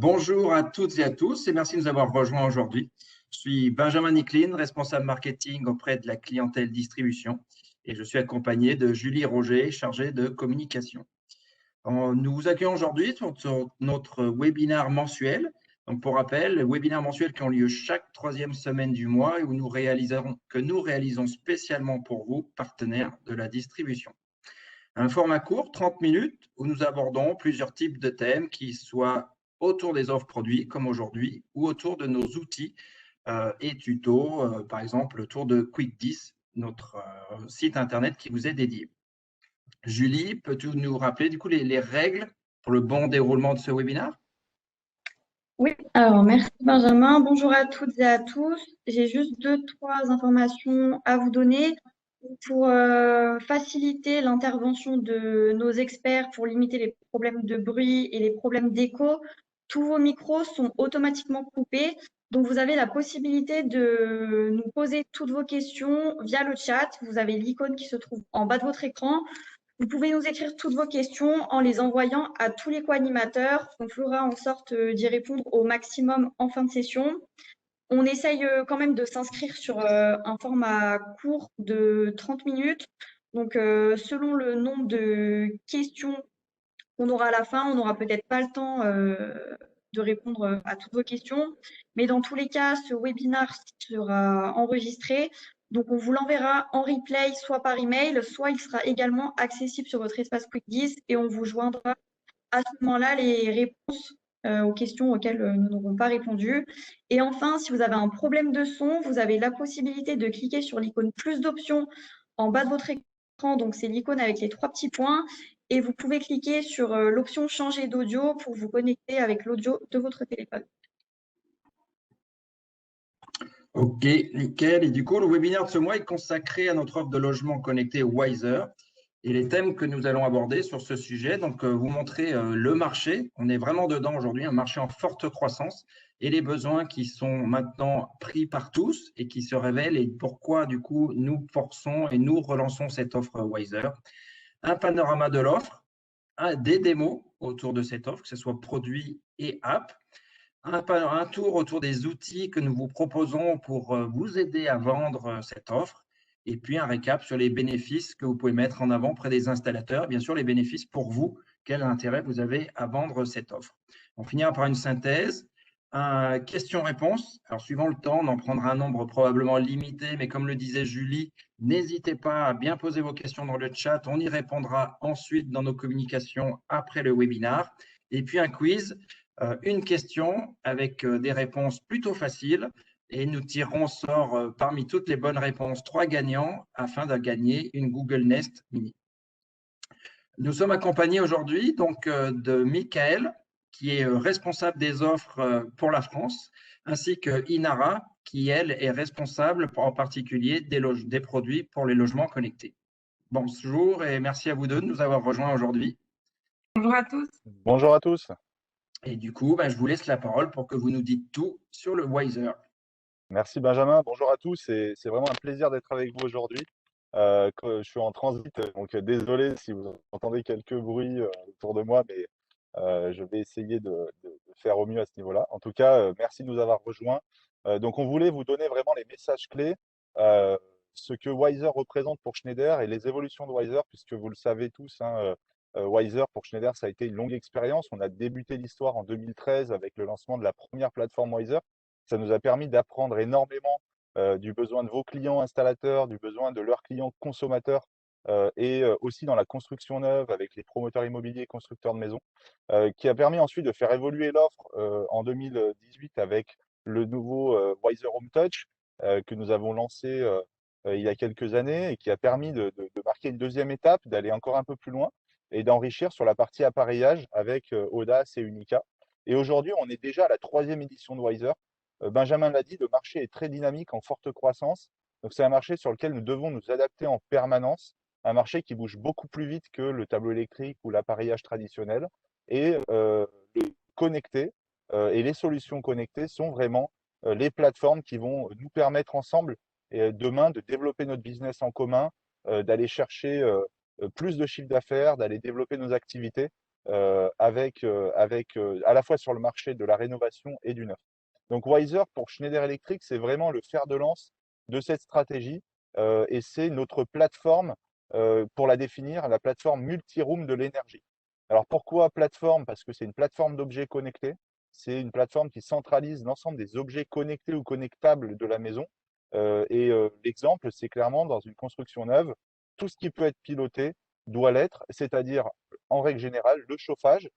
Bonjour à toutes et à tous et merci de nous avoir rejoints aujourd'hui. Je suis Benjamin Nicklin, responsable marketing auprès de la clientèle distribution et je suis accompagné de Julie Roger, chargée de communication. Nous vous accueillons aujourd'hui sur notre webinaire mensuel. Donc, pour rappel, les webinaires mensuels qui ont lieu chaque troisième semaine du mois et que nous réalisons spécialement pour vous, partenaires de la distribution. Un format court, 30 minutes, où nous abordons plusieurs types de thèmes qui soient autour des offres produits, comme aujourd'hui, ou autour de nos outils et tutos, par exemple, autour de Quick 10, notre site Internet qui vous est dédié. Julie, peux-tu nous rappeler du coup les règles pour le bon déroulement de ce webinaire? Oui, alors merci Benjamin. Bonjour à toutes et à tous. J'ai juste deux, trois informations à vous donner pour faciliter l'intervention de nos experts pour limiter les problèmes de bruit et les problèmes d'écho. Tous vos micros sont automatiquement coupés, donc vous avez la possibilité de nous poser toutes vos questions via le chat. Vous avez l'icône qui se trouve en bas de votre écran. Vous pouvez nous écrire toutes vos questions en les envoyant à tous les co-animateurs. On fera en sorte d'y répondre au maximum en fin de session. On essaye quand même de s'inscrire sur un format court de 30 minutes. Donc, selon le nombre de questions qu'on aura à la fin, on n'aura peut-être pas le temps de répondre à toutes vos questions. Mais dans tous les cas, ce webinaire sera enregistré. Donc, on vous l'enverra en replay, soit par email, soit il sera également accessible sur votre espace Quick10 et on vous joindra à ce moment-là les réponses aux questions auxquelles nous n'aurons pas répondu. Et enfin, si vous avez un problème de son, vous avez la possibilité de cliquer sur l'icône plus d'options en bas de votre écran. Donc, c'est l'icône avec les trois petits points. Et vous pouvez cliquer sur l'option changer d'audio pour vous connecter avec l'audio de votre téléphone. Ok, nickel. Et du coup, le webinaire de ce mois est consacré à notre offre de logement connecté Wiser et les thèmes que nous allons aborder sur ce sujet. Donc, vous montrer le marché. On est vraiment dedans aujourd'hui, un marché en forte croissance et les besoins qui sont maintenant pris par tous et qui se révèlent et pourquoi, du coup, nous forçons et nous relançons cette offre Wiser. Un panorama de l'offre, des démos autour de cette offre, que ce soit produit et app, un tour autour des outils que nous vous proposons pour vous aider à vendre cette offre et puis un récap sur les bénéfices que vous pouvez mettre en avant auprès des installateurs. Bien sûr, les bénéfices pour vous, quel intérêt vous avez à vendre cette offre. On finira par une synthèse, question-réponse. Alors, suivant le temps, on en prendra un nombre probablement limité, mais comme le disait Julie, n'hésitez pas à bien poser vos questions dans le chat. On y répondra ensuite dans nos communications après le webinaire. Et puis un quiz, une question avec des réponses plutôt faciles et nous tirerons au sort parmi toutes les bonnes réponses 3 gagnants afin de gagner une Google Nest Mini. Nous sommes accompagnés aujourd'hui donc de Michael, qui est responsable des offres pour la France, ainsi que Inara, qui elle est responsable en particulier des produits pour les logements connectés. Bonjour et merci à vous deux de nous avoir rejoints aujourd'hui. Bonjour à tous. Bonjour à tous. Et du coup, je vous laisse la parole pour que vous nous dites tout sur le Wiser. Merci Benjamin. Bonjour à tous. C'est vraiment un plaisir d'être avec vous aujourd'hui. Je suis en transit, donc désolé si vous entendez quelques bruits autour de moi, mais je vais essayer de faire au mieux à ce niveau-là. En tout cas, merci de nous avoir rejoints. Donc, on voulait vous donner vraiment les messages clés, euh, ce que Wiser représente pour Schneider et les évolutions de Wiser, puisque vous le savez tous, hein, Wiser pour Schneider, ça a été une longue expérience. On a débuté l'histoire en 2013 avec le lancement de la première plateforme Wiser. Ça nous a permis d'apprendre énormément du besoin de vos clients installateurs, du besoin de leurs clients consommateurs et aussi dans la construction neuve avec les promoteurs immobiliers, constructeurs de maisons, qui a permis ensuite de faire évoluer l'offre en 2018 avec le nouveau Wiser Home Touch que nous avons lancé il y a quelques années et qui a permis de marquer une deuxième étape, d'aller encore un peu plus loin et d'enrichir sur la partie appareillage avec Audace et Unica. Et aujourd'hui, on est déjà à la troisième édition de Wiser. Benjamin l'a dit, le marché est très dynamique, en forte croissance. Donc, c'est un marché sur lequel nous devons nous adapter en permanence, un marché qui bouge beaucoup plus vite que le tableau électrique ou l'appareillage traditionnel. Et le connecté et les solutions connectées sont vraiment les plateformes qui vont nous permettre ensemble demain de développer notre business en commun, d'aller chercher plus de chiffre d'affaires, d'aller développer nos activités. à la fois sur le marché de la rénovation et du neuf. Donc Wiser, pour Schneider Electric, c'est vraiment le fer de lance de cette stratégie et c'est notre plateforme, pour la définir, la plateforme multi-room de l'énergie. Alors pourquoi plateforme? Parce que c'est une plateforme d'objets connectés. C'est une plateforme qui centralise l'ensemble des objets connectés ou connectables de la maison. L'exemple, c'est clairement dans une construction neuve, tout ce qui peut être piloté doit l'être, c'est-à-dire en règle générale le chauffage,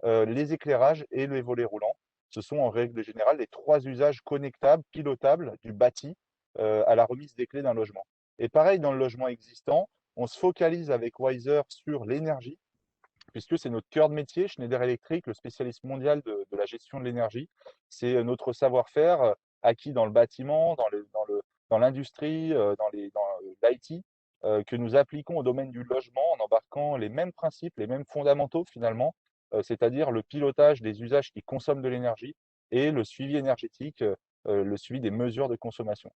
les éclairages et les volets roulants. Ce sont en règle générale les trois usages connectables, pilotables du bâti à la remise des clés d'un logement. Et pareil, dans le logement existant, on se focalise avec Wiser sur l'énergie, puisque c'est notre cœur de métier, Schneider Electric, le spécialiste mondial de la gestion de l'énergie. C'est notre savoir-faire acquis dans le bâtiment, dans l'industrie, dans l'IT, que nous appliquons au domaine du logement en embarquant les mêmes principes, les mêmes fondamentaux finalement, c'est-à-dire le pilotage des usages qui consomment de l'énergie et le suivi énergétique, le suivi des mesures de consommation.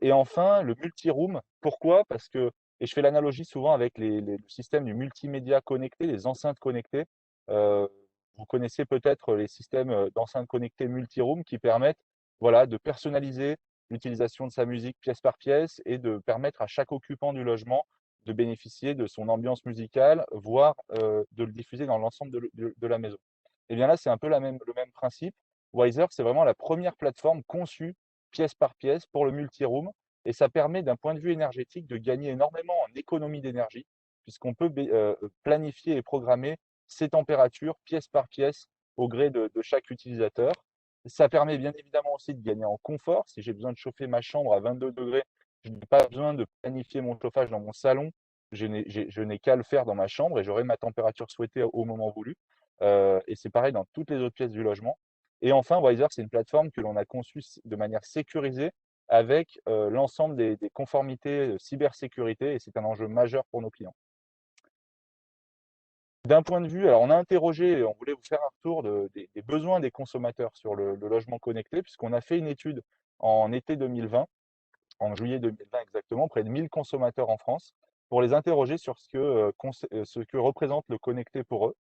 Et enfin, le multi-room. Pourquoi? Parce que, et je fais l'analogie souvent avec le système du multimédia connecté, les enceintes connectées. Euh, Vous connaissez peut-être les systèmes d'enceintes connectées multi-room qui permettent, voilà, de personnaliser l'utilisation de sa musique pièce par pièce et de permettre à chaque occupant du logement de bénéficier de son ambiance musicale, voire de le diffuser dans l'ensemble de la maison. Et bien là, c'est un peu le même principe. Wiser, c'est vraiment la première plateforme conçue pièce par pièce pour le multi-room. Et ça permet d'un point de vue énergétique de gagner énormément en économie d'énergie, puisqu'on peut planifier et programmer ses températures pièce par pièce au gré de chaque utilisateur. Ça permet bien évidemment aussi de gagner en confort. Si j'ai besoin de chauffer ma chambre à 22 degrés, je n'ai pas besoin de planifier mon chauffage dans mon salon. Je n'ai qu'à le faire dans ma chambre et j'aurai ma température souhaitée au moment voulu. Et c'est pareil dans toutes les autres pièces du logement. Et enfin, Wiser, c'est une plateforme que l'on a conçue de manière sécurisée avec l'ensemble des conformités cybersécurité et c'est un enjeu majeur pour nos clients. D'un point de vue, alors on a interrogé, on voulait vous faire un retour des besoins des consommateurs sur le logement connecté, puisqu'on a fait une étude en été 2020, en juillet 2020 exactement, près de 1000 consommateurs en France, pour les interroger sur ce que représente le connecté pour eux.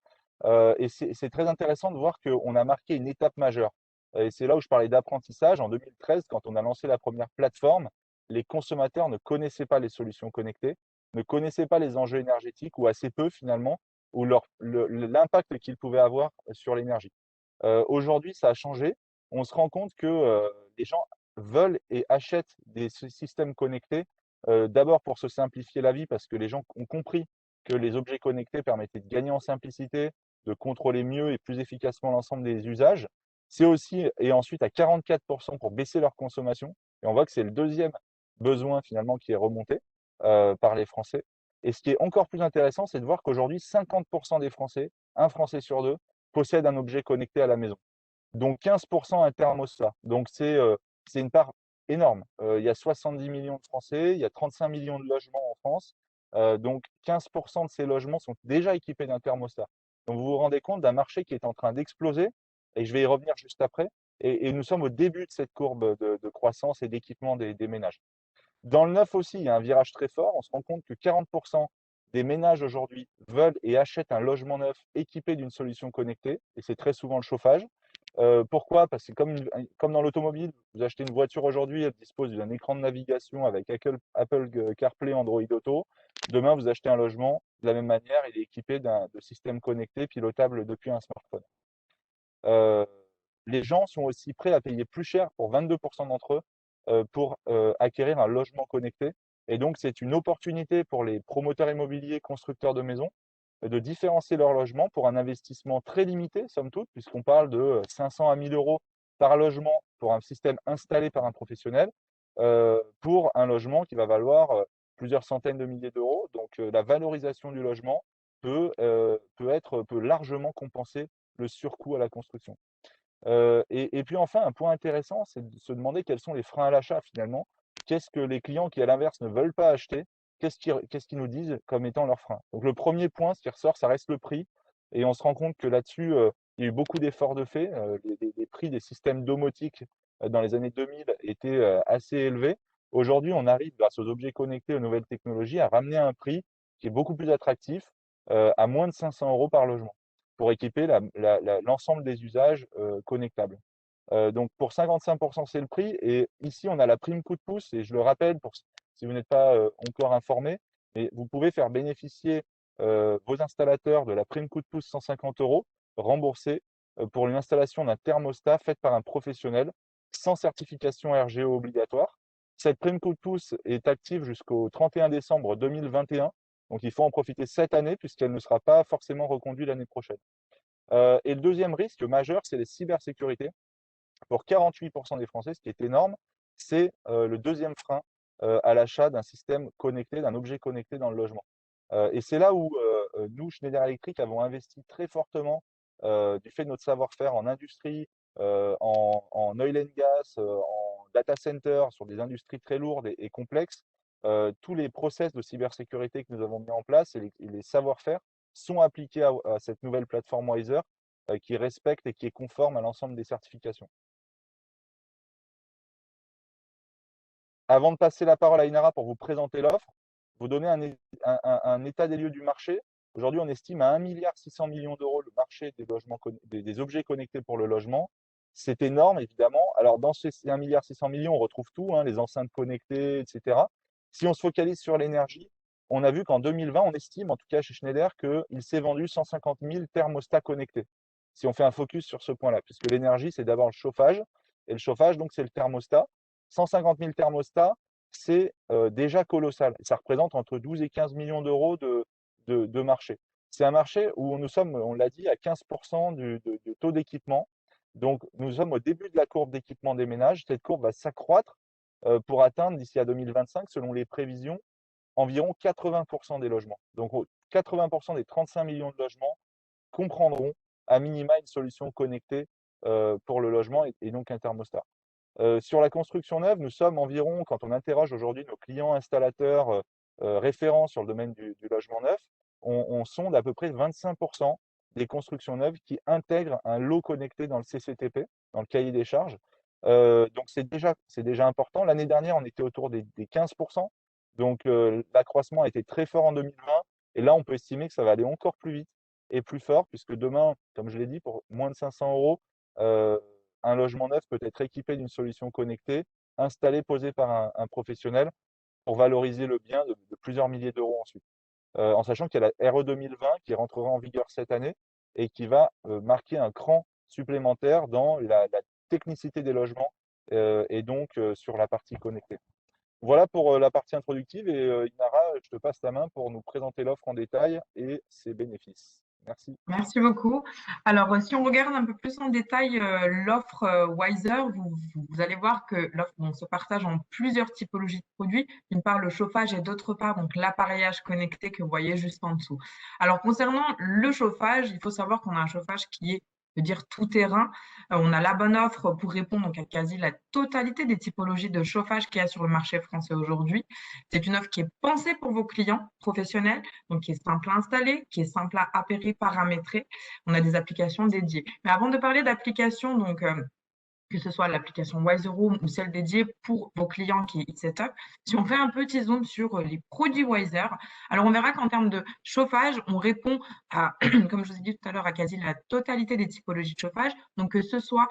Et c'est très intéressant de voir qu'on a marqué une étape majeure. Et c'est là où je parlais d'apprentissage. En 2013, quand on a lancé la première plateforme, les consommateurs ne connaissaient pas les solutions connectées, ne connaissaient pas les enjeux énergétiques, ou assez peu finalement, ou l'impact qu'ils pouvaient avoir sur l'énergie. Aujourd'hui, ça a changé. On se rend compte que les gens veulent et achètent des systèmes connectés, d'abord pour se simplifier la vie, parce que les gens ont compris que les objets connectés permettaient de gagner en simplicité, de contrôler mieux et plus efficacement l'ensemble des usages. C'est aussi, et ensuite à 44% pour baisser leur consommation. Et on voit que c'est le deuxième besoin finalement qui est remonté par les Français. Et ce qui est encore plus intéressant, c'est de voir qu'aujourd'hui, 50% des Français, un Français sur deux, possède un objet connecté à la maison. Donc 15% un thermostat. Donc c'est une part énorme. Il y a 70 millions de Français, il y a 35 millions de logements en France. Donc 15% de ces logements sont déjà équipés d'un thermostat. Donc vous vous rendez compte d'un marché qui est en train d'exploser, et je vais y revenir juste après. Et nous sommes au début de cette courbe de croissance et d'équipement des ménages. Dans le neuf aussi, il y a un virage très fort. On se rend compte que 40% des ménages aujourd'hui veulent et achètent un logement neuf équipé d'une solution connectée, et c'est très souvent le chauffage. Pourquoi? Parce que comme dans l'automobile, vous achetez une voiture aujourd'hui, elle dispose d'un écran de navigation avec Apple CarPlay, Android Auto. Demain, vous achetez un logement, de la même manière, il est équipé de systèmes connectés pilotables depuis un smartphone. Euh, les gens sont aussi prêts à payer plus cher, pour 22% d'entre eux, pour acquérir un logement connecté. Et donc, c'est une opportunité pour les promoteurs immobiliers, constructeurs de maisons, de différencier leur logement pour un investissement très limité, somme toute, puisqu'on parle de 500 à 1000 euros par logement pour un système installé par un professionnel, pour un logement qui va valoir plusieurs centaines de milliers d'euros. Donc, la valorisation du logement peut largement compenser le surcoût à la construction. Et puis enfin, un point intéressant, c'est de se demander quels sont les freins à l'achat finalement. Qu'est-ce que les clients qui, à l'inverse, ne veulent pas acheter, qu'est-ce qu'ils nous disent comme étant leurs freins? Donc le premier point, ce qui ressort, ça reste le prix. Et on se rend compte que là-dessus, il y a eu beaucoup d'efforts de fait. Les prix des systèmes domotiques dans les années 2000 étaient assez élevés. Aujourd'hui, on arrive, grâce aux objets connectés, aux nouvelles technologies, à ramener un prix qui est beaucoup plus attractif, à moins de 500 euros par logement. pour équiper l'ensemble des usages connectables. Donc pour 55%, c'est le prix. Et ici, on a la prime coup de pouce. Et je le rappelle, si vous n'êtes pas encore informé, mais vous pouvez faire bénéficier vos installateurs de la prime coup de pouce 150 € remboursée pour une installation d'un thermostat faite par un professionnel sans certification RGO obligatoire. Cette prime coup de pouce est active jusqu'au 31 décembre 2021. Donc il faut en profiter cette année puisqu'elle ne sera pas forcément reconduite l'année prochaine. Et le deuxième risque majeur, c'est les cybersécurités. Pour 48% des Français, ce qui est énorme, c'est le deuxième frein à l'achat d'un système connecté, d'un objet connecté dans le logement. Et c'est là où nous, Schneider Electric, avons investi très fortement du fait de notre savoir-faire en industrie, en oil and gas, en data center, sur des industries très lourdes et complexes. Tous les process de cybersécurité que nous avons mis en place et les savoir-faire sont appliqués à cette nouvelle plateforme Wiser qui respecte et qui est conforme à l'ensemble des certifications. Avant de passer la parole à Inara pour vous présenter l'offre, vous donner un état des lieux du marché. Aujourd'hui, on estime à 1,6 milliard d'euros le marché des objets connectés pour le logement. C'est énorme, évidemment. Alors, dans ces 1,6 milliard, on retrouve tout, hein, les enceintes connectées, etc. Si on se focalise sur l'énergie, on a vu qu'en 2020, on estime, en tout cas chez Schneider, qu'il s'est vendu 150 000 thermostats connectés. Si on fait un focus sur ce point-là, puisque l'énergie, c'est d'abord le chauffage. Et le chauffage, donc, c'est le thermostat. 150 000 thermostats, c'est déjà colossal. Ça représente entre 12 et 15 millions d'euros de marché. C'est un marché où nous sommes, on l'a dit, à 15% du taux d'équipement. Donc, nous sommes au début de la courbe d'équipement des ménages. Cette courbe va s'accroître pour atteindre, d'ici à 2025, selon les prévisions, environ 80% des logements. Donc, 80% des 35 millions de logements comprendront à minima une solution connectée pour le logement et donc un thermostat. Sur la construction neuve, nous sommes environ, quand on interroge aujourd'hui nos clients installateurs référents sur le domaine du logement neuf, on sonde à peu près 25% des constructions neuves qui intègrent un lot connecté dans le CCTP, dans le cahier des charges. Donc c'est déjà important. L'année dernière, on était autour des 15%. Donc l'accroissement a été très fort en 2020. Et là, on peut estimer que ça va aller encore plus vite et plus fort, puisque demain, comme je l'ai dit, pour moins de 500 €, un logement neuf peut être équipé d'une solution connectée, installée, posée par un professionnel pour valoriser le bien de plusieurs milliers d'euros ensuite. En sachant qu'il y a la RE 2020 qui rentrera en vigueur cette année et qui va marquer un cran supplémentaire dans la technicité des logements et donc sur la partie connectée. Voilà pour la partie introductive et Inara, je te passe la main pour nous présenter l'offre en détail et ses bénéfices. Merci. Merci beaucoup. Alors, si on regarde un peu plus en détail l'offre Wiser, vous allez voir que l'offre se partage en plusieurs typologies de produits. D'une part, le chauffage et d'autre part, donc l'appareillage connecté que vous voyez juste en dessous. Alors, concernant le chauffage, il faut savoir qu'on a un chauffage qui est, je veux dire, tout terrain. On a la bonne offre pour répondre donc, à quasi la totalité des typologies de chauffage qu'il y a sur le marché français aujourd'hui. C'est une offre qui est pensée pour vos clients professionnels, donc qui est simple à installer, qui est simple à appairer, paramétrer. On a des applications dédiées. Mais avant de parler d'applications, donc que ce soit l'application Wiser Room ou celle dédiée pour vos clients qui est e-Setup, si on fait un petit zoom sur les produits Wiser, alors on verra qu'en termes de chauffage, on répond à, comme je vous ai dit tout à l'heure, à quasi la totalité des typologies de chauffage. Donc que ce soit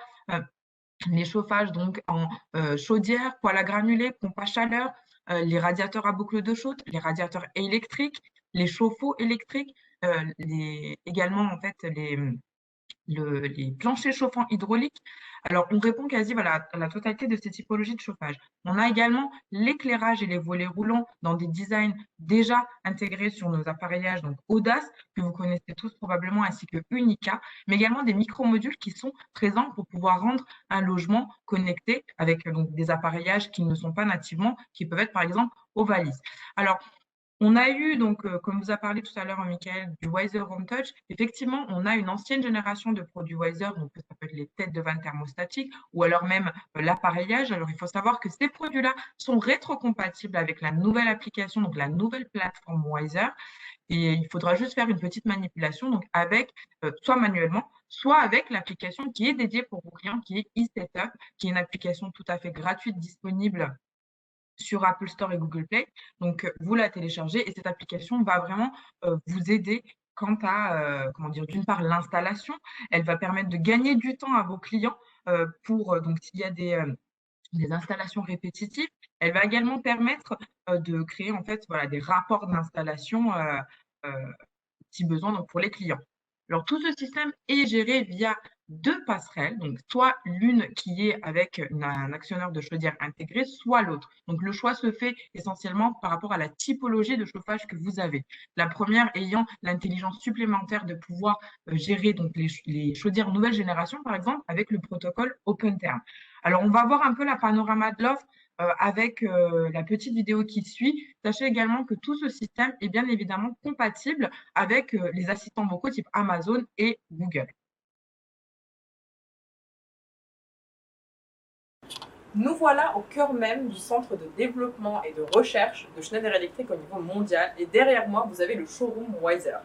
les chauffages donc en chaudière, poêle à granulés, pompe à chaleur, les radiateurs à boucle de chaude, les radiateurs électriques, les chauffe-eau électriques, également en fait les planchers chauffants hydrauliques. Alors, on répond quasi voilà, à la totalité de ces typologies de chauffage. On a également l'éclairage et les volets roulants dans des designs déjà intégrés sur nos appareillages, donc Audace, que vous connaissez tous probablement, ainsi que Unica, mais également des micro-modules qui sont présents pour pouvoir rendre un logement connecté avec donc, des appareillages qui ne sont pas nativement, qui peuvent être par exemple aux valises. Alors, on a eu, donc, comme vous a parlé tout à l'heure, Michael, du Wiser Home Touch. Effectivement, on a une ancienne génération de produits Wiser, donc ça peut être les têtes de vanne thermostatiques ou alors même l'appareillage. Alors, il faut savoir que ces produits-là sont rétrocompatibles avec la nouvelle application, donc la nouvelle plateforme Wiser. Et il faudra juste faire une petite manipulation, donc avec, soit manuellement, soit avec l'application qui est dédiée pour vos clients, qui est e-Setup, qui est une application tout à fait gratuite, disponible sur Apple Store et Google Play. Donc, vous la téléchargez et cette application va vraiment vous aider quant à, comment dire, d'une part, l'installation. Elle va permettre de gagner du temps à vos clients donc s'il y a des installations répétitives. Elle va également permettre de créer en fait voilà, des rapports d'installation euh, si besoin donc pour les clients. Alors tout ce système est géré via deux passerelles, donc soit l'une qui est avec un actionneur de chaudière intégré, soit l'autre. Donc le choix se fait essentiellement par rapport à la typologie de chauffage que vous avez. La première ayant l'intelligence supplémentaire de pouvoir gérer donc les chaudières nouvelle génération, par exemple, avec le protocole OpenTherm. Alors on va voir un peu la panorama de l'offre avec la petite vidéo qui suit. Sachez également que tout ce système est bien évidemment compatible avec les assistants vocaux type Amazon et Google. Nous voilà au cœur même du centre de développement et de recherche de Schneider Electric au niveau mondial. Et derrière moi, vous avez le showroom Wiser.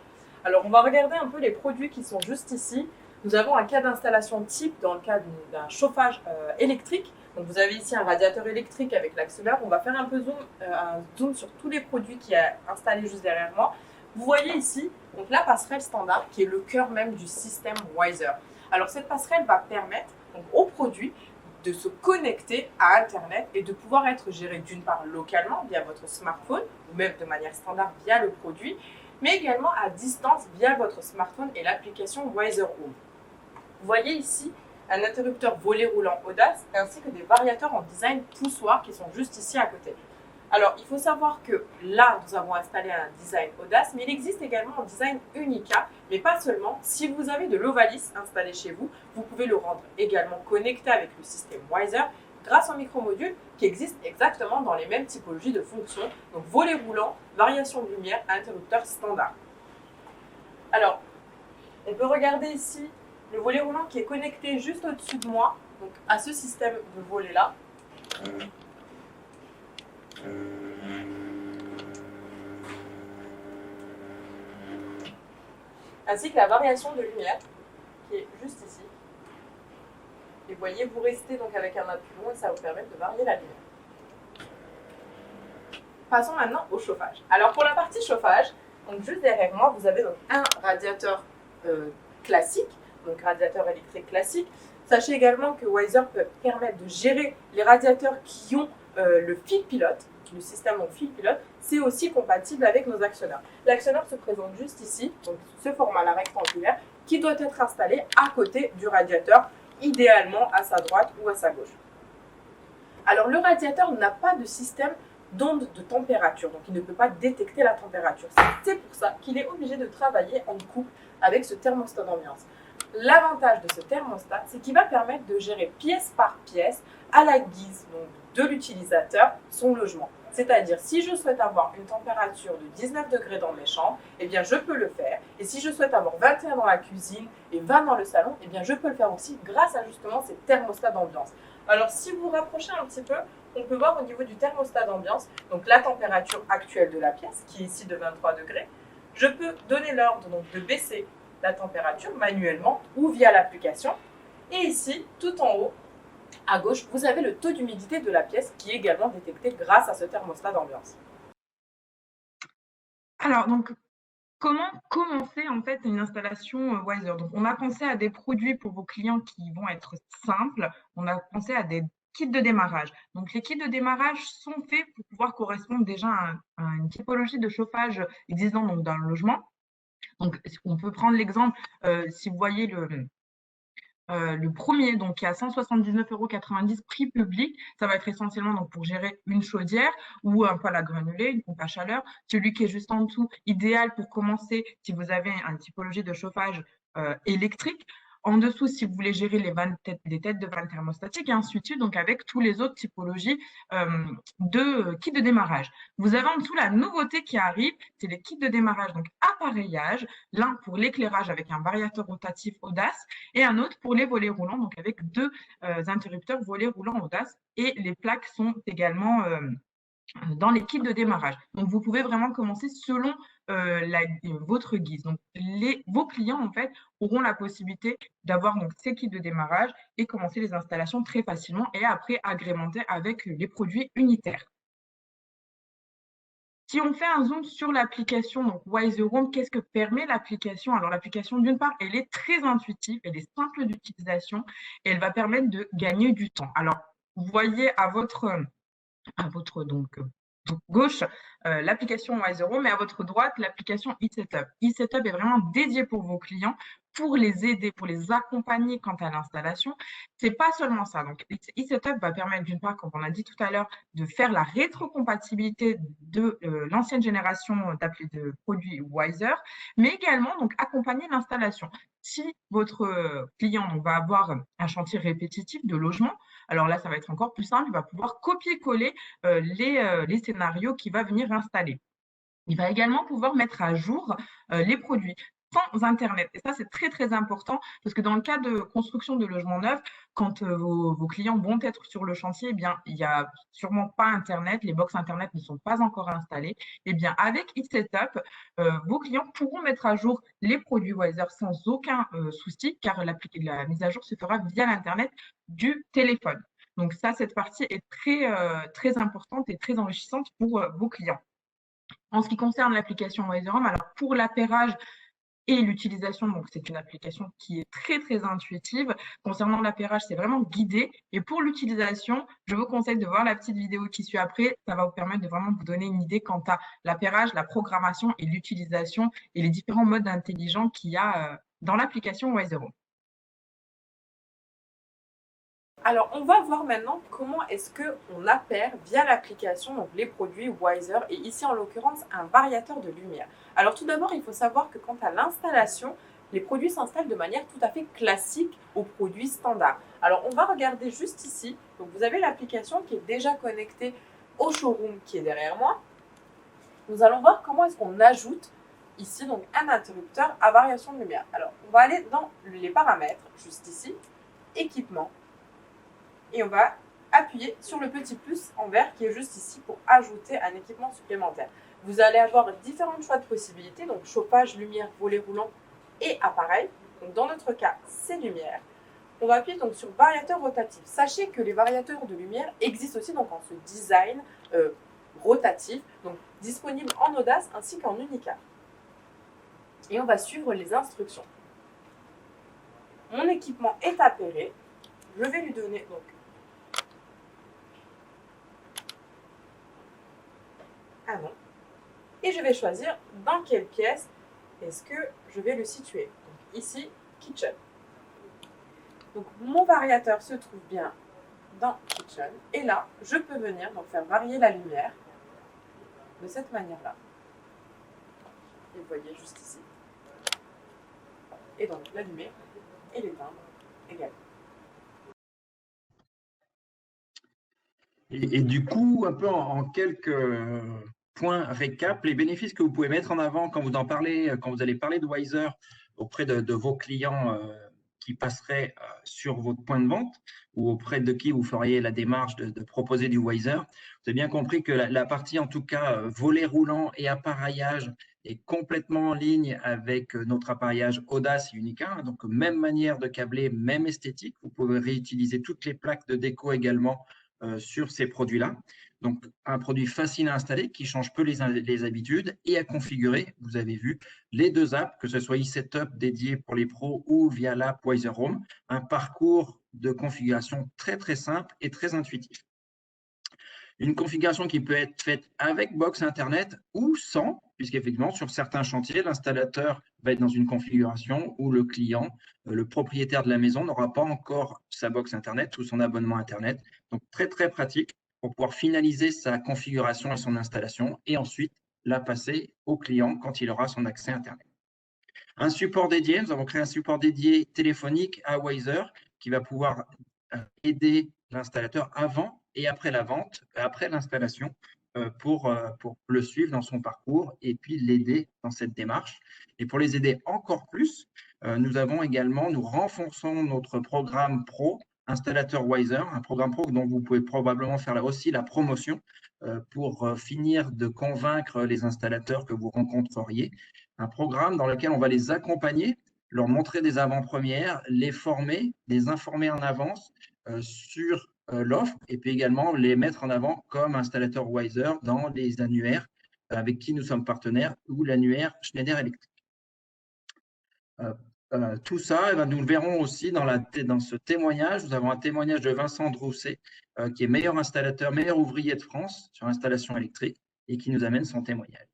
Alors, on va regarder un peu les produits qui sont juste ici. Nous avons un cas d'installation type dans le cas d'un chauffage électrique. Donc, vous avez ici un radiateur électrique avec l'actionneur. On va faire un peu un zoom sur tous les produits qui sont installés juste derrière moi. Vous voyez ici donc, la passerelle standard qui est le cœur même du système Wiser. Alors, cette passerelle va permettre donc, aux produits de se connecter à Internet et de pouvoir être géré d'une part localement via votre smartphone ou même de manière standard via le produit, mais également à distance via votre smartphone et l'application Wiser Home. Vous voyez ici un interrupteur volet roulant Audace ainsi que des variateurs en design poussoir qui sont juste ici à côté. Alors, il faut savoir que là, nous avons installé un design Audace, mais il existe également un design Unica, mais pas seulement. Si vous avez de l'Ovalis installé chez vous, vous pouvez le rendre également connecté avec le système Wiser grâce au micromodule qui existe exactement dans les mêmes typologies de fonctions, donc volet roulant, variation de lumière, interrupteur standard. Alors, on peut regarder ici le volet roulant qui est connecté juste au-dessus de moi, donc à ce système de volet-là. Ainsi que la variation de lumière qui est juste ici. Et vous voyez, vous restez donc avec un appui long et ça vous permet de varier la lumière. Passons maintenant au chauffage. Alors pour la partie chauffage, donc juste derrière moi, vous avez donc un radiateur classique, donc radiateur électrique classique. Sachez également que Wiser peut permettre de gérer les radiateurs qui ont le fil pilote, le système en fil pilote, c'est aussi compatible avec nos actionneurs. L'actionneur se présente juste ici, donc ce format-là rectangulaire, qui doit être installé à côté du radiateur, idéalement à sa droite ou à sa gauche. Alors le radiateur n'a pas de système d'onde de température, donc il ne peut pas détecter la température. C'est pour ça qu'il est obligé de travailler en couple avec ce thermostat d'ambiance. L'avantage de ce thermostat, c'est qu'il va permettre de gérer pièce par pièce, à la guise donc, de l'utilisateur, son logement. C'est-à-dire, si je souhaite avoir une température de 19 degrés dans mes chambres, eh bien, je peux le faire. Et si je souhaite avoir 21 dans la cuisine et 20 dans le salon, eh bien, je peux le faire aussi grâce à justement ces thermostats d'ambiance. Alors, si vous vous rapprochez un petit peu, on peut voir au niveau du thermostat d'ambiance, donc la température actuelle de la pièce, qui est ici de 23 degrés. Je peux donner l'ordre donc de baisser la température manuellement ou via l'application. Et ici, tout en haut, à gauche, vous avez le taux d'humidité de la pièce qui est également détecté grâce à ce thermostat d'ambiance. Alors, donc, comment commencer en fait une installation Wiser? Donc, on a pensé à des produits pour vos clients qui vont être simples. On a pensé à des kits de démarrage. Donc, les kits de démarrage sont faits pour pouvoir correspondre déjà à une typologie de chauffage existant donc, dans le logement. Donc, on peut prendre l'exemple, si vous voyez le premier, donc qui est à 179,90 € prix public, ça va être essentiellement donc, pour gérer une chaudière ou un poêle à granulés, une pompe à chaleur. Celui qui est juste en dessous, idéal pour commencer si vous avez une typologie de chauffage électrique. En dessous, si vous voulez gérer les têtes de vannes thermostatiques, et ainsi de suite, donc avec tous les autres typologies de kits de démarrage. Vous avez en dessous la nouveauté qui arrive, c'est les kits de démarrage, donc appareillage, l'un pour l'éclairage avec un variateur rotatif Audace et un autre pour les volets roulants, donc avec deux interrupteurs volets roulants Audace. Et les plaques sont également dans les kits de démarrage. Donc, vous pouvez vraiment commencer selon votre guise. Donc, vos clients, en fait, auront la possibilité d'avoir donc ces kits de démarrage et commencer les installations très facilement et après agrémenter avec les produits unitaires. Si on fait un zoom sur l'application, donc Wiser Home, qu'est-ce que permet l'application? Alors l'application, d'une part, elle est très intuitive, elle est simple d'utilisation et elle va permettre de gagner du temps. Alors, vous voyez à votre donc, gauche l'application Wiser Home et à votre droite l'application eSetup. eSetup est vraiment dédié pour vos clients, pour les aider, pour les accompagner quant à l'installation. C'est pas seulement ça. Donc, eSetup va permettre d'une part, comme on a dit tout à l'heure, de faire la rétrocompatibilité de l'ancienne génération de produits Wiser, mais également donc accompagner l'installation. Si votre client va avoir un chantier répétitif de logement, alors là, ça va être encore plus simple, il va pouvoir copier-coller les scénarios qu'il va venir installer. Il va également pouvoir mettre à jour les produits sans Internet. Et ça, c'est très, très important parce que dans le cas de construction de logements neufs, quand vos clients vont être sur le chantier, eh bien, il n'y a sûrement pas Internet, les box Internet ne sont pas encore installées. Eh bien, avec eSetup, vos clients pourront mettre à jour les produits Wiser sans aucun souci car la mise à jour se fera via l'Internet du téléphone. Donc ça, cette partie est très importante et très enrichissante pour vos clients. En ce qui concerne l'application Wiser Home, alors pour l'appairage et l'utilisation, donc c'est une application qui est très très intuitive. Concernant l'appairage, c'est vraiment guidé. Et pour l'utilisation, je vous conseille de voir la petite vidéo qui suit après. Ça va vous permettre de vraiment vous donner une idée quant à l'appairage, la programmation et l'utilisation et les différents modes intelligents qu'il y a dans l'application Wiser Home. Alors, on va voir maintenant comment est-ce qu'on appaire via l'application donc les produits Wiser et ici en l'occurrence un variateur de lumière. Alors tout d'abord, il faut savoir que quant à l'installation, les produits s'installent de manière tout à fait classique aux produits standards. Alors on va regarder juste ici. Donc vous avez l'application qui est déjà connectée au showroom qui est derrière moi. Nous allons voir comment est-ce qu'on ajoute ici donc un interrupteur à variation de lumière. Alors on va aller dans les paramètres juste ici, équipement. Et on va appuyer sur le petit plus en vert qui est juste ici pour ajouter un équipement supplémentaire. Vous allez avoir différents choix de possibilités, donc chauffage, lumière, volet roulant et appareil. Donc dans notre cas, c'est lumière. On va appuyer donc sur variateur rotatif. Sachez que les variateurs de lumière existent aussi donc en ce design rotatif, donc disponible en Audace ainsi qu'en Unica. Et on va suivre les instructions. Mon équipement est appairé. Je vais lui donner donc un nom. Et je vais choisir dans quelle pièce est-ce que je vais le situer. Donc ici, Kitchen. Donc mon variateur se trouve bien dans Kitchen. Et là, je peux venir donc faire varier la lumière de cette manière-là. Et vous voyez juste ici. Et donc l'allumer et l'éteindre également. Et du coup, un peu en quelques points récap, les bénéfices que vous pouvez mettre en avant quand vous en parlez, quand vous allez parler de Wiser auprès de vos clients qui passeraient sur votre point de vente ou auprès de qui vous feriez la démarche de proposer du Wiser. Vous avez bien compris que la partie, en tout cas, volet roulant et appareillage est complètement en ligne avec notre appareillage Audace et Unica. Donc, même manière de câbler, même esthétique. Vous pouvez réutiliser toutes les plaques de déco également sur ces produits-là. Donc, un produit facile à installer qui change peu les habitudes et à configurer. Vous avez vu les deux apps, que ce soit eSetup dédié pour les pros ou via l'app Wiser Home, un parcours de configuration très, très simple et très intuitif. Une configuration qui peut être faite avec box Internet ou sans, puisqu'effectivement, sur certains chantiers, l'installateur va être dans une configuration où le client, le propriétaire de la maison, n'aura pas encore sa box Internet ou son abonnement Internet. Donc, très, très pratique pour pouvoir finaliser sa configuration et son installation et ensuite la passer au client quand il aura son accès Internet. Un support dédié, nous avons créé un support dédié téléphonique à Wiser qui va pouvoir aider l'installateur avant et après la vente, après l'installation, pour le suivre dans son parcours et puis l'aider dans cette démarche. Et pour les aider encore plus, nous renforçons notre programme pro installateur Wiser, un programme pro dont vous pouvez probablement faire aussi la promotion pour finir de convaincre les installateurs que vous rencontreriez. Un programme dans lequel on va les accompagner, leur montrer des avant-premières, les former, les informer en avance sur l'offre et puis également les mettre en avant comme installateur Wiser dans les annuaires avec qui nous sommes partenaires, ou l'annuaire Schneider Electric. Tout ça, nous le verrons aussi dans ce témoignage. Nous avons un témoignage de Vincent Drousset, qui est meilleur installateur, meilleur ouvrier de France sur l'installation électrique et qui nous amène son témoignage.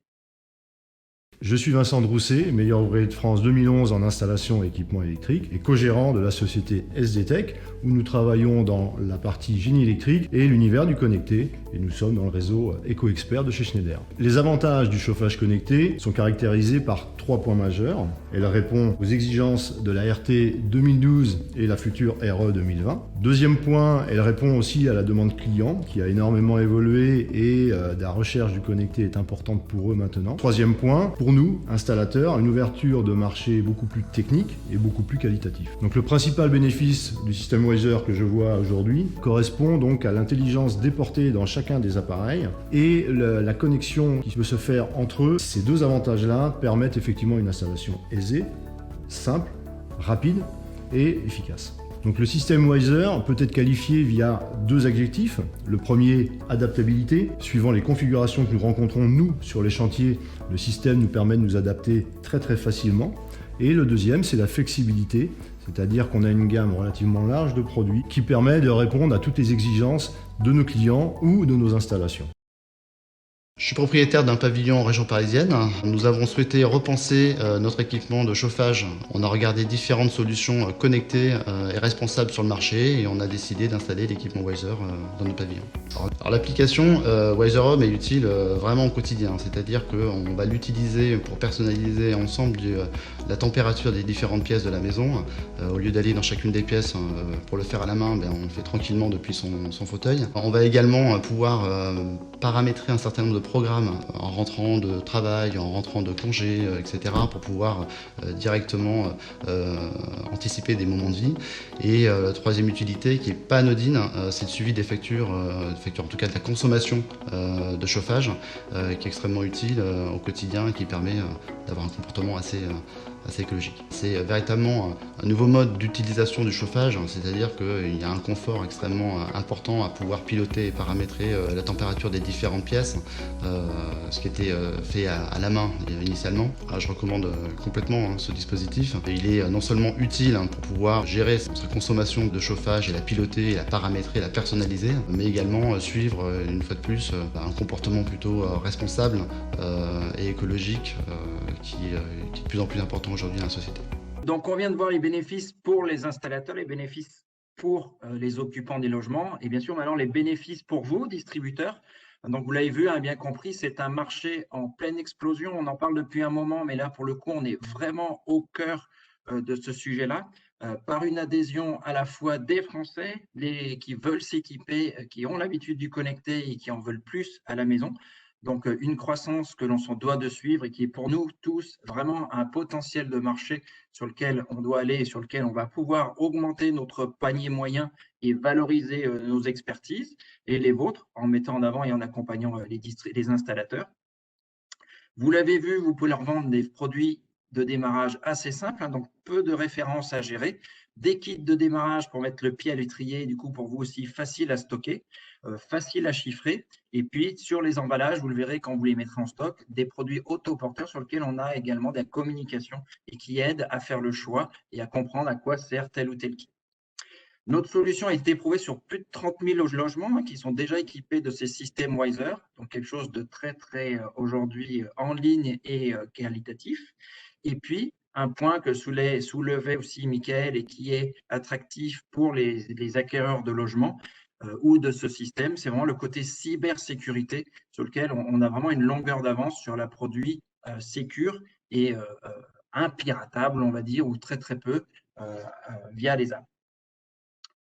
Je suis Vincent Drousset, meilleur ouvrier de France 2011 en installation et équipement électrique et co-gérant de la société SDTech, où nous travaillons dans la partie génie électrique et l'univers du connecté, et nous sommes dans le réseau EcoExpert de chez Schneider. Les avantages du chauffage connecté sont caractérisés par 3 points majeurs. Elle répond aux exigences de la RT 2012 et la future RE 2020. Deuxième point, elle répond aussi à la demande client qui a énormément évolué et la recherche du connecté est importante pour eux maintenant. Troisième point, pour nous, installateurs, une ouverture de marché beaucoup plus technique et beaucoup plus qualitatif. Donc le principal bénéfice du système Wiser que je vois aujourd'hui correspond donc à l'intelligence déportée dans chacun des appareils et la connexion qui peut se faire entre eux. Ces deux avantages-là permettent effectivement une installation aisée, simple, rapide et efficace. Donc le système Wiser peut être qualifié via 2 adjectifs. Le premier, adaptabilité. Suivant les configurations que nous rencontrons nous sur les chantiers, le système nous permet de nous adapter très facilement. Et le deuxième, c'est la flexibilité, c'est-à-dire qu'on a une gamme relativement large de produits qui permet de répondre à toutes les exigences de nos clients ou de nos installations. Je suis propriétaire d'un pavillon en région parisienne. Nous avons souhaité repenser notre équipement de chauffage. On a regardé différentes solutions connectées et responsables sur le marché et on a décidé d'installer l'équipement Wiser dans nos pavillons. Alors l'application Wiser Home est utile vraiment au quotidien, c'est-à-dire qu'on va l'utiliser pour personnaliser ensemble la température des différentes pièces de la maison. Au lieu d'aller dans chacune des pièces pour le faire à la main, on le fait tranquillement depuis son fauteuil. On va également pouvoir paramétrer un certain nombre de programmes en rentrant de travail, en rentrant de congé, etc. pour pouvoir directement anticiper des moments de vie. Et la troisième utilité qui n'est pas anodine, c'est le suivi des factures, en tout cas de la consommation de chauffage, qui est extrêmement utile au quotidien et qui permet d'avoir un comportement assez écologique. C'est véritablement un nouveau mode d'utilisation du chauffage, c'est-à-dire qu'il y a un confort extrêmement important à pouvoir piloter et paramétrer la température des différentes pièces, ce qui était fait à la main initialement. Je recommande complètement ce dispositif. Il est non seulement utile pour pouvoir gérer sa consommation de chauffage et la piloter, et la paramétrer, et la personnaliser, mais également suivre une fois de plus un comportement plutôt responsable et écologique qui est de plus en plus important aujourd'hui dans la société. Donc, on vient de voir les bénéfices pour les installateurs, les bénéfices pour les occupants des logements et bien sûr maintenant les bénéfices pour vous, distributeurs. Donc, vous l'avez vu, bien compris, c'est un marché en pleine explosion. On en parle depuis un moment, mais là, pour le coup, on est vraiment au cœur de ce sujet-là, par une adhésion à la fois des Français, qui veulent s'équiper, qui ont l'habitude du connecté et qui en veulent plus à la maison. Donc, une croissance que l'on se doit de suivre et qui est pour nous tous vraiment un potentiel de marché sur lequel on doit aller et sur lequel on va pouvoir augmenter notre panier moyen et valoriser nos expertises et les vôtres en mettant en avant et en accompagnant les installateurs. Vous l'avez vu, vous pouvez leur vendre des produits de démarrage assez simples, donc peu de références à gérer, des kits de démarrage pour mettre le pied à l'étrier, du coup pour vous aussi facile à stocker, facile à chiffrer. Et puis sur les emballages, vous le verrez quand vous les mettrez en stock, des produits autoporteurs sur lesquels on a également de la communication et qui aident à faire le choix et à comprendre à quoi sert tel ou tel kit. Notre solution a été éprouvée sur plus de 30 000 logements qui sont déjà équipés de ces systèmes Wiser, donc quelque chose de très aujourd'hui en ligne et qualitatif. Et puis, un point que soulevait aussi Michael et qui est attractif pour les acquéreurs de logements ou de ce système, c'est vraiment le côté cybersécurité sur lequel on a vraiment une longueur d'avance sur la produit sécure et impiratable, on va dire, ou très peu via les apps.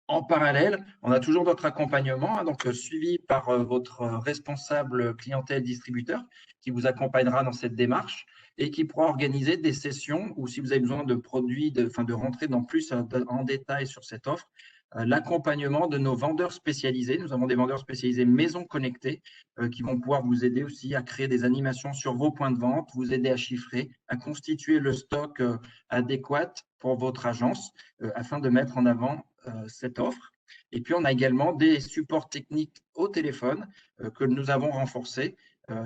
En parallèle, on a toujours notre accompagnement, donc suivi par votre responsable clientèle distributeur qui vous accompagnera dans cette démarche et qui pourra organiser des sessions ou si vous avez besoin de produits, de rentrer dans plus en détail sur cette offre, l'accompagnement de nos vendeurs spécialisés. Nous avons des vendeurs spécialisés maison connectées qui vont pouvoir vous aider aussi à créer des animations sur vos points de vente, vous aider à chiffrer, à constituer le stock adéquat pour votre agence afin de mettre en avant cette offre. Et puis, on a également des supports techniques au téléphone que nous avons renforcés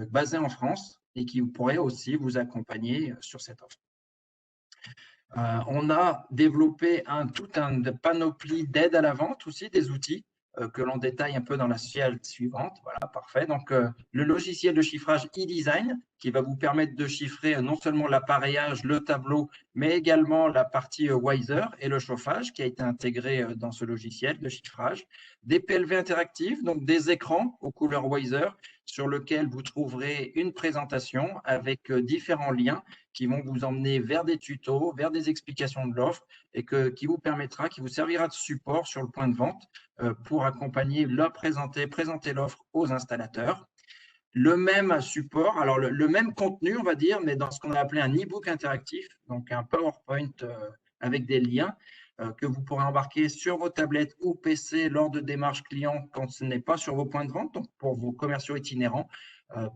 basé en France et qui pourrait aussi vous accompagner sur cette offre. On a développé toute une panoplie d'aides à la vente aussi, des outils que l'on détaille un peu dans la slide suivante. Voilà, parfait. Donc, le logiciel de chiffrage eDesign qui va vous permettre de chiffrer non seulement l'appareillage, le tableau, mais également la partie Wiser et le chauffage qui a été intégré dans ce logiciel de chiffrage. Des PLV interactifs, donc des écrans aux couleurs Wiser sur lesquels vous trouverez une présentation avec différents liens qui vont vous emmener vers des tutos, vers des explications de l'offre et qui vous servira de support sur le point de vente pour accompagner, présenter l'offre aux installateurs. Le même support, alors le même contenu, on va dire, mais dans ce qu'on a appelé un e-book interactif, donc un PowerPoint avec des liens que vous pourrez embarquer sur vos tablettes ou PC lors de démarches clients quand ce n'est pas sur vos points de vente, donc pour vos commerciaux itinérants,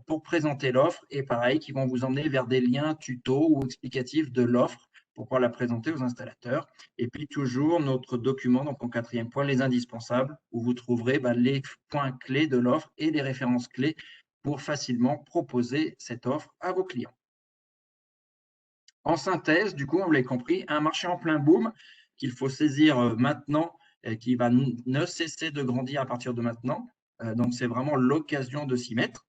pour présenter l'offre et pareil, qui vont vous emmener vers des liens tutos ou explicatifs de l'offre pour pouvoir la présenter aux installateurs. Et puis toujours notre document, donc en 4e point, les indispensables, où vous trouverez les points clés de l'offre et les références clés pour facilement proposer cette offre à vos clients. En synthèse, du coup, vous l'avez compris, un marché en plein boom qu'il faut saisir maintenant et qui va ne cesser de grandir à partir de maintenant. Donc, c'est vraiment l'occasion de s'y mettre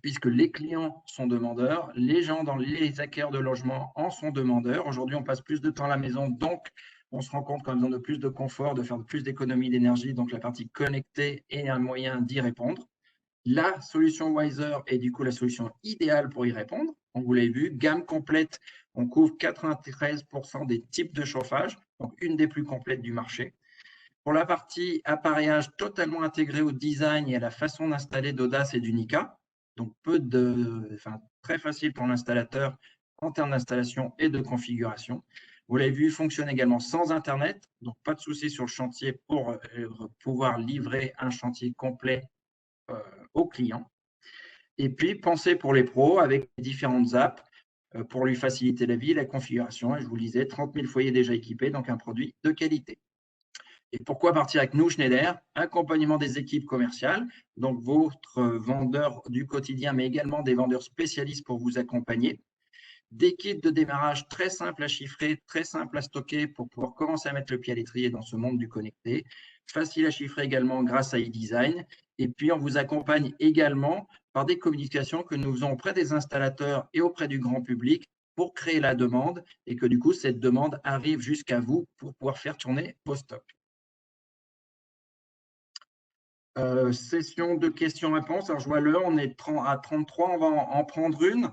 puisque les clients sont demandeurs, les acquéreurs de logements en sont demandeurs. Aujourd'hui, on passe plus de temps à la maison, donc on se rend compte qu'on a besoin de plus de confort, de faire plus d'économie d'énergie, donc la partie connectée est un moyen d'y répondre. La solution Wiser est du coup la solution idéale pour y répondre. On vous l'avez vu, gamme complète, on couvre 93% des types de chauffage, donc une des plus complètes du marché. Pour la partie appareillage totalement intégré au design et à la façon d'installer d'Audace et d'Unica, donc très facile pour l'installateur en termes d'installation et de configuration. Vous l'avez vu, fonctionne également sans Internet, donc pas de souci sur le chantier pour pouvoir livrer un chantier complet aux clients. Et puis, pensez pour les pros avec différentes apps pour lui faciliter la vie, la configuration. Et je vous le disais, 30 000 foyers déjà équipés, donc un produit de qualité. Et pourquoi partir avec nous, Schneider? Accompagnement des équipes commerciales, donc votre vendeur du quotidien, mais également des vendeurs spécialistes pour vous accompagner. Des kits de démarrage très simples à chiffrer, très simples à stocker pour pouvoir commencer à mettre le pied à l'étrier dans ce monde du connecté. Facile à chiffrer également grâce à eDesign. Et puis, on vous accompagne également par des communications que nous faisons auprès des installateurs et auprès du grand public pour créer la demande et que du coup, cette demande arrive jusqu'à vous pour pouvoir faire tourner vos stocks. Session de questions-réponses. Alors, je vois l'heure, on est à 33, on va en prendre une.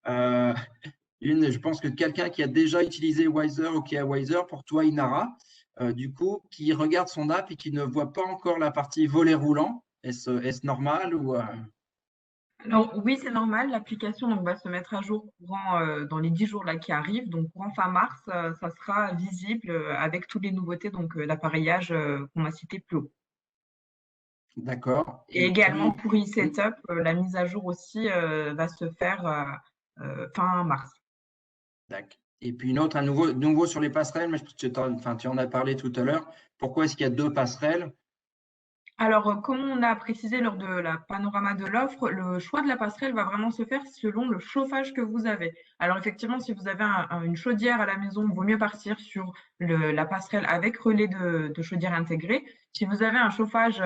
Je pense que quelqu'un qui a déjà utilisé Wiser ou qui a Wiser, pour toi, Inara, du coup, qui regarde son app et qui ne voit pas encore la partie volet roulant, est-ce normal ou Alors oui, c'est normal. L'application va se mettre à jour dans les 10 jours là, qui arrivent. Donc courant fin mars, ça sera visible avec toutes les nouveautés, donc l'appareillage qu'on a cité plus haut. D'accord. Et également pour e-setup, la mise à jour aussi va se faire fin mars. D'accord. Et puis une autre, à nouveau sur les passerelles, mais tu en as parlé tout à l'heure. Pourquoi est-ce qu'il y a 2 passerelles? Alors, comme on a précisé lors de la panorama de l'offre, le choix de la passerelle va vraiment se faire selon le chauffage que vous avez. Alors, effectivement, si vous avez une chaudière à la maison, il vaut mieux partir sur la passerelle avec relais de chaudière intégrée. Si vous avez un chauffage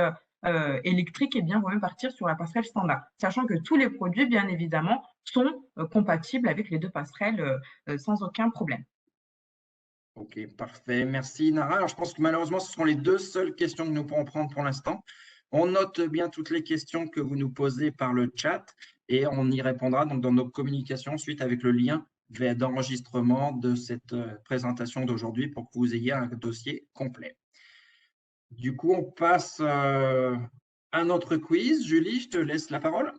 électrique, eh bien, il vaut mieux partir sur la passerelle standard. Sachant que tous les produits, bien évidemment, sont compatibles avec les 2 passerelles sans aucun problème. Ok, parfait. Merci, Nara. Alors, je pense que malheureusement, ce seront les 2 seules questions que nous pourrons prendre pour l'instant. On note bien toutes les questions que vous nous posez par le chat et on y répondra donc dans nos communications suite avec le lien d'enregistrement de cette présentation d'aujourd'hui pour que vous ayez un dossier complet. Du coup, on passe à notre quiz. Julie, je te laisse la parole.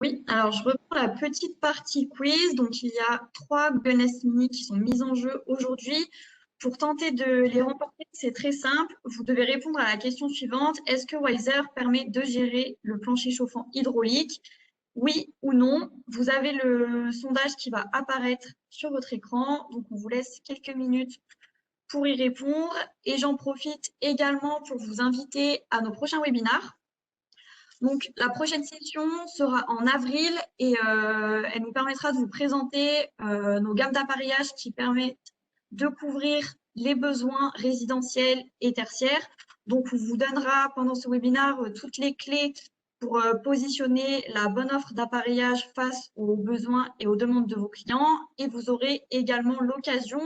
Oui, alors je reprends la petite partie quiz. Donc, il y a 3 Gonesse Mini qui sont mises en jeu aujourd'hui. Pour tenter de les remporter, c'est très simple. Vous devez répondre à la question suivante. Est-ce que Wiser permet de gérer le plancher chauffant hydraulique? Oui ou non? Vous avez le sondage qui va apparaître sur votre écran. Donc, on vous laisse quelques minutes pour y répondre. Et j'en profite également pour vous inviter à nos prochains webinars. Donc, la prochaine session sera en avril et elle nous permettra de vous présenter nos gammes d'appareillage qui permettent de couvrir les besoins résidentiels et tertiaires. Donc, on vous donnera pendant ce webinaire toutes les clés pour positionner la bonne offre d'appareillage face aux besoins et aux demandes de vos clients. Et vous aurez également l'occasion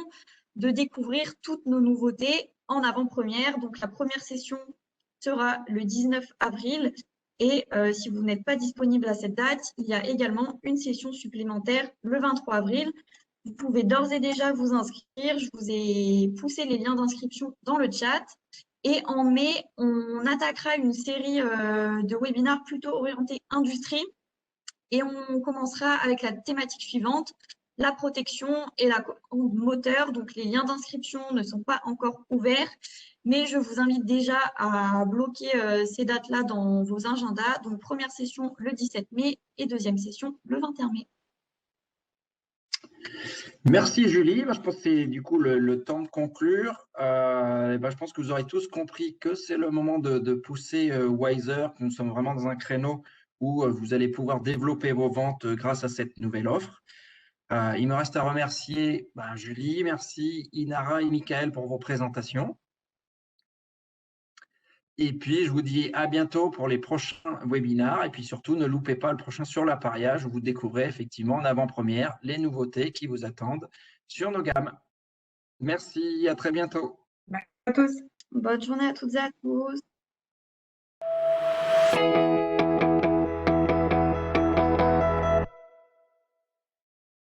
de découvrir toutes nos nouveautés en avant-première. Donc, la première session sera le 19 avril. Et si vous n'êtes pas disponible à cette date, il y a également une session supplémentaire le 23 avril. Vous pouvez d'ores et déjà vous inscrire. Je vous ai poussé les liens d'inscription dans le chat. Et en mai, on attaquera une série de webinaires plutôt orientés industrie. Et on commencera avec la thématique suivante, la protection et la moteur. Donc, les liens d'inscription ne sont pas encore ouverts, mais je vous invite déjà à bloquer ces dates-là dans vos agendas. Donc, première session le 17 mai et deuxième session le 21 mai. Merci Julie. Je pense que c'est du coup le temps de conclure. Je pense que vous aurez tous compris que c'est le moment de pousser Wiser, que nous sommes vraiment dans un créneau où vous allez pouvoir développer vos ventes grâce à cette nouvelle offre. Il me reste à remercier Julie, merci Inara et Michael pour vos présentations. Et puis, je vous dis à bientôt pour les prochains webinaires. Et puis surtout, ne loupez pas le prochain sur l'appareillage où vous découvrez effectivement en avant-première les nouveautés qui vous attendent sur nos gammes. Merci, à très bientôt. Merci à tous. Bonne journée à toutes et à tous.